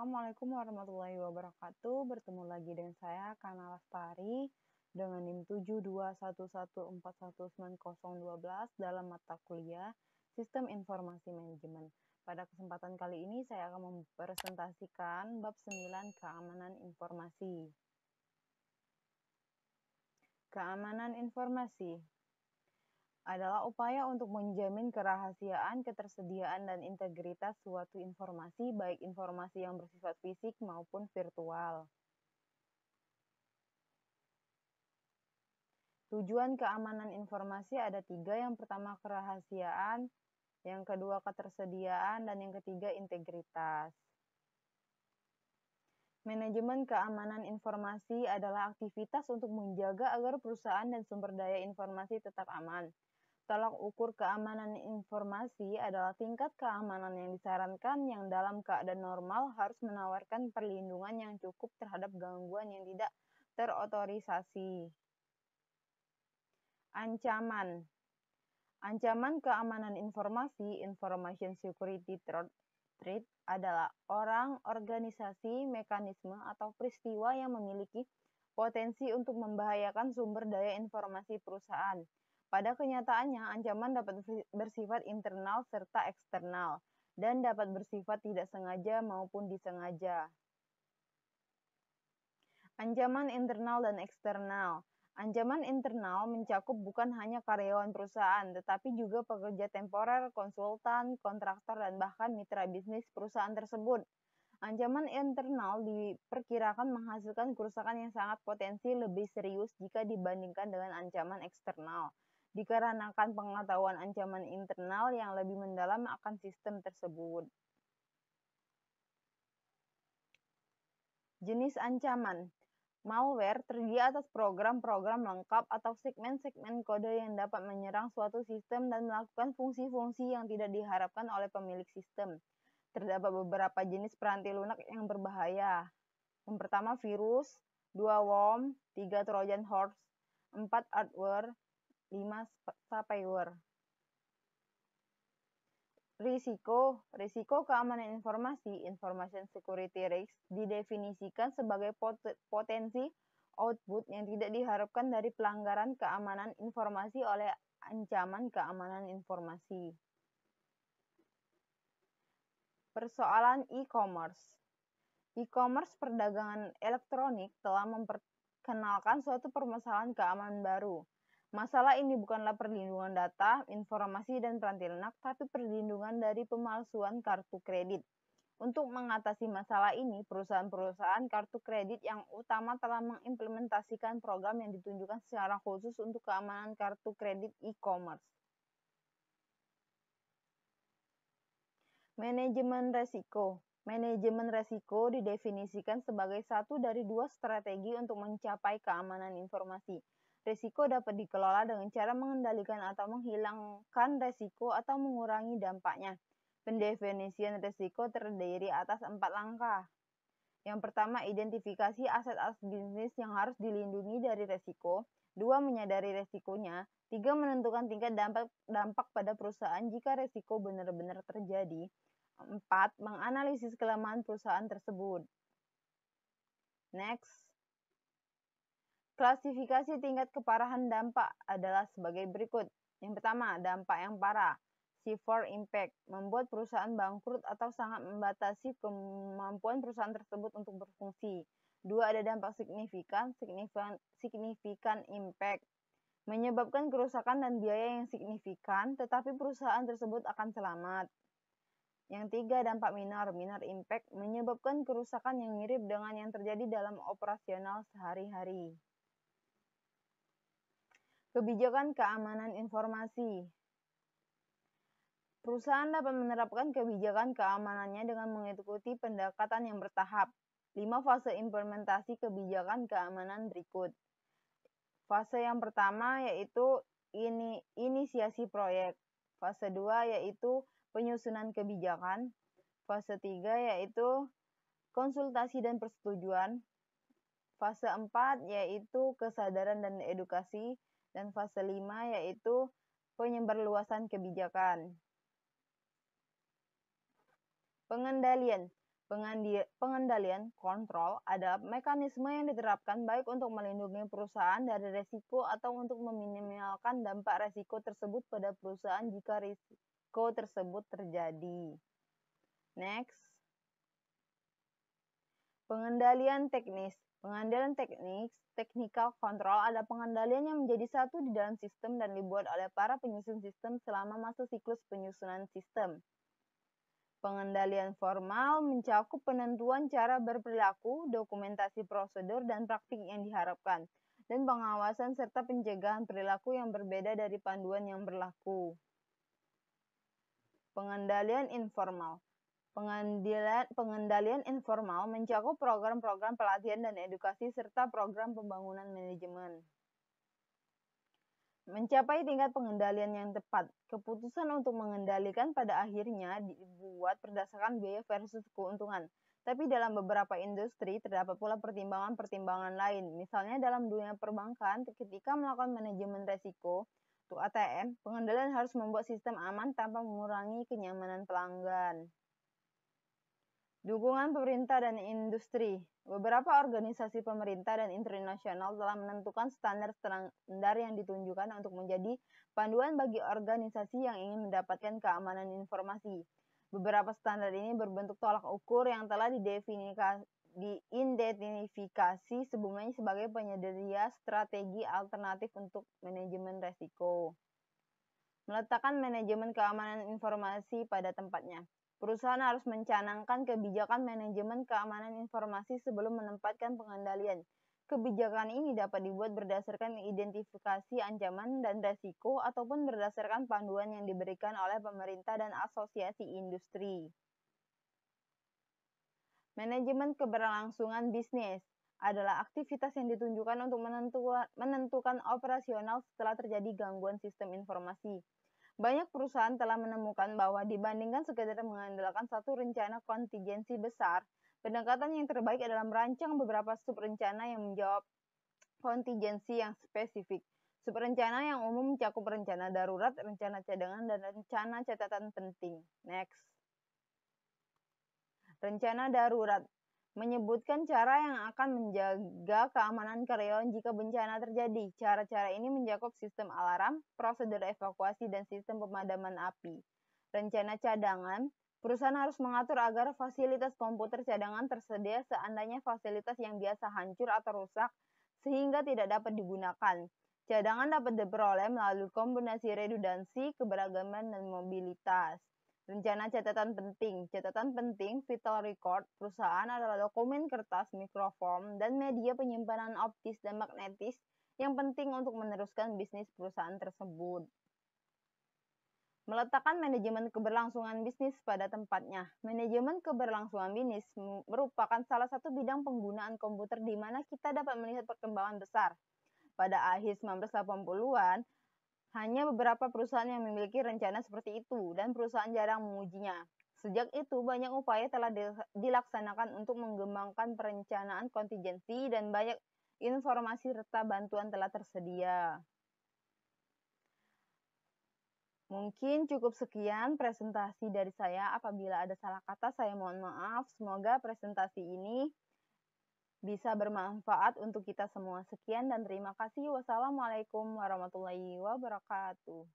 Assalamualaikum warahmatullahi wabarakatuh. Bertemu lagi dengan saya, Kana Lastari, dengan NIM 7211419012 dalam mata kuliah Sistem Informasi Manajemen. Pada kesempatan kali ini, saya akan mempresentasikan bab 9 Keamanan Informasi. Keamanan informasi adalah upaya untuk menjamin kerahasiaan, ketersediaan, dan integritas suatu informasi, baik informasi yang bersifat fisik maupun virtual. Tujuan keamanan informasi ada 3, yang pertama kerahasiaan, yang kedua ketersediaan, dan yang ketiga integritas. Manajemen keamanan informasi adalah aktivitas untuk menjaga agar perusahaan dan sumber daya informasi tetap aman. Tolak ukur keamanan informasi adalah tingkat keamanan yang disarankan yang dalam keadaan normal harus menawarkan perlindungan yang cukup terhadap gangguan yang tidak terotorisasi. Ancaman. Ancaman keamanan informasi, information security threat, adalah orang, organisasi, mekanisme, atau peristiwa yang memiliki potensi untuk membahayakan sumber daya informasi perusahaan. Pada kenyataannya, ancaman dapat bersifat internal serta eksternal, dan dapat bersifat tidak sengaja maupun disengaja. Ancaman internal dan eksternal. Ancaman internal mencakup bukan hanya karyawan perusahaan, tetapi juga pekerja temporer, konsultan, kontraktor, dan bahkan mitra bisnis perusahaan tersebut. Ancaman internal diperkirakan menghasilkan kerusakan yang sangat potensi lebih serius jika dibandingkan dengan ancaman eksternal, dikarenakan pengetahuan ancaman internal yang lebih mendalam akan sistem tersebut. Jenis ancaman. Malware terdiri atas program-program lengkap atau segmen-segmen kode yang dapat menyerang suatu sistem dan melakukan fungsi-fungsi yang tidak diharapkan oleh pemilik sistem. Terdapat beberapa jenis peranti lunak yang berbahaya. Yang pertama virus, 2 worm, 3 Trojan horse, 4 adware, 5 spyware. Risiko keamanan informasi, information security risk, didefinisikan sebagai potensi output yang tidak diharapkan dari pelanggaran keamanan informasi oleh ancaman keamanan informasi. Persoalan e-commerce. E-commerce perdagangan elektronik telah memperkenalkan suatu permasalahan keamanan baru. Masalah ini bukanlah perlindungan data, informasi, dan peranti lunak, tapi perlindungan dari pemalsuan kartu kredit. Untuk mengatasi masalah ini, perusahaan-perusahaan kartu kredit yang utama telah mengimplementasikan program yang ditunjukkan secara khusus untuk keamanan kartu kredit e-commerce. Manajemen resiko. Manajemen resiko didefinisikan sebagai satu dari 2 strategi untuk mencapai keamanan informasi. Risiko dapat dikelola dengan cara mengendalikan atau menghilangkan risiko atau mengurangi dampaknya. Pendefinisian risiko terdiri atas 4 langkah. Yang pertama, identifikasi aset-aset bisnis yang harus dilindungi dari risiko. 2, menyadari risikonya. 3, menentukan tingkat dampak pada perusahaan jika risiko benar-benar terjadi. 4, menganalisis kelemahan perusahaan tersebut. Next. Klasifikasi tingkat keparahan dampak adalah sebagai berikut. Yang pertama, dampak yang parah. Severe impact, membuat perusahaan bangkrut atau sangat membatasi kemampuan perusahaan tersebut untuk berfungsi. 2, ada dampak signifikan impact, menyebabkan kerusakan dan biaya yang signifikan, tetapi perusahaan tersebut akan selamat. Yang 3, dampak minor impact, menyebabkan kerusakan yang mirip dengan yang terjadi dalam operasional sehari-hari. Kebijakan keamanan informasi. Perusahaan dapat menerapkan kebijakan keamanannya dengan mengikuti pendekatan yang bertahap. 5 fase implementasi kebijakan keamanan berikut. Fase yang pertama yaitu inisiasi proyek. Fase 2 yaitu penyusunan kebijakan. Fase 3 yaitu konsultasi dan persetujuan. Fase 4 yaitu kesadaran dan edukasi. Dan fase 5 yaitu penyebarluasan kebijakan. Pengendalian. Pengendalian kontrol adalah mekanisme yang diterapkan baik untuk melindungi perusahaan dari resiko atau untuk meminimalkan dampak resiko tersebut pada perusahaan jika risiko tersebut terjadi. Next. Pengendalian teknis. Pengendalian technical control adalah pengendalian yang menjadi satu di dalam sistem dan dibuat oleh para penyusun sistem selama masa siklus penyusunan sistem. Pengendalian formal mencakup penentuan cara berperilaku, dokumentasi prosedur, dan praktik yang diharapkan, dan pengawasan serta pencegahan perilaku yang berbeda dari panduan yang berlaku. Pengendalian informal. Pengendalian informal mencakup program-program pelatihan dan edukasi serta program pembangunan manajemen. Mencapai tingkat pengendalian yang tepat. Keputusan untuk mengendalikan pada akhirnya dibuat berdasarkan biaya versus keuntungan. Tapi dalam beberapa industri terdapat pula pertimbangan-pertimbangan lain. Misalnya dalam dunia perbankan, ketika melakukan manajemen resiko, untuk ATM, pengendalian harus membuat sistem aman tanpa mengurangi kenyamanan pelanggan. Dukungan pemerintah dan industri. Beberapa organisasi pemerintah dan internasional telah menentukan standar yang ditunjukkan untuk menjadi panduan bagi organisasi yang ingin mendapatkan keamanan informasi. Beberapa standar ini berbentuk tolak ukur yang telah diidentifikasi sebelumnya sebagai penyedia strategi alternatif untuk manajemen resiko. Meletakkan manajemen keamanan informasi pada tempatnya. Perusahaan harus mencanangkan kebijakan manajemen keamanan informasi sebelum menempatkan pengendalian. Kebijakan ini dapat dibuat berdasarkan identifikasi ancaman dan resiko ataupun berdasarkan panduan yang diberikan oleh pemerintah dan asosiasi industri. Manajemen keberlangsungan bisnis adalah aktivitas yang ditunjukkan untuk menentukan operasional setelah terjadi gangguan sistem informasi. Banyak perusahaan telah menemukan bahwa dibandingkan sekedar mengandalkan satu rencana kontingensi besar, pendekatan yang terbaik adalah merancang beberapa subrencana yang menjawab kontingensi yang spesifik. Subrencana yang umum mencakup rencana darurat, rencana cadangan, dan rencana catatan penting. Next. Rencana darurat menyebutkan cara yang akan menjaga keamanan karyawan jika bencana terjadi. Cara-cara ini mencakup sistem alarm, prosedur evakuasi, dan sistem pemadaman api. Rencana cadangan, perusahaan harus mengatur agar fasilitas komputer cadangan tersedia seandainya fasilitas yang biasa hancur atau rusak, sehingga tidak dapat digunakan. Cadangan dapat diperoleh melalui kombinasi redundansi, keberagaman, dan mobilitas. Rencana catatan penting. Catatan penting, vital record, perusahaan adalah dokumen kertas, mikrofilm, dan media penyimpanan optis dan magnetis yang penting untuk meneruskan bisnis perusahaan tersebut. Meletakkan manajemen keberlangsungan bisnis pada tempatnya. Manajemen keberlangsungan bisnis merupakan salah satu bidang penggunaan komputer di mana kita dapat melihat perkembangan besar. Pada akhir 1980-an, hanya beberapa perusahaan yang memiliki rencana seperti itu, dan perusahaan jarang mengujinya. Sejak itu, banyak upaya telah dilaksanakan untuk mengembangkan perencanaan kontingensi dan banyak informasi serta bantuan telah tersedia. Mungkin cukup sekian presentasi dari saya. Apabila ada salah kata, saya mohon maaf. Semoga presentasi ini bisa bermanfaat untuk kita semua. Sekian dan terima kasih. Wassalamualaikum warahmatullahi wabarakatuh.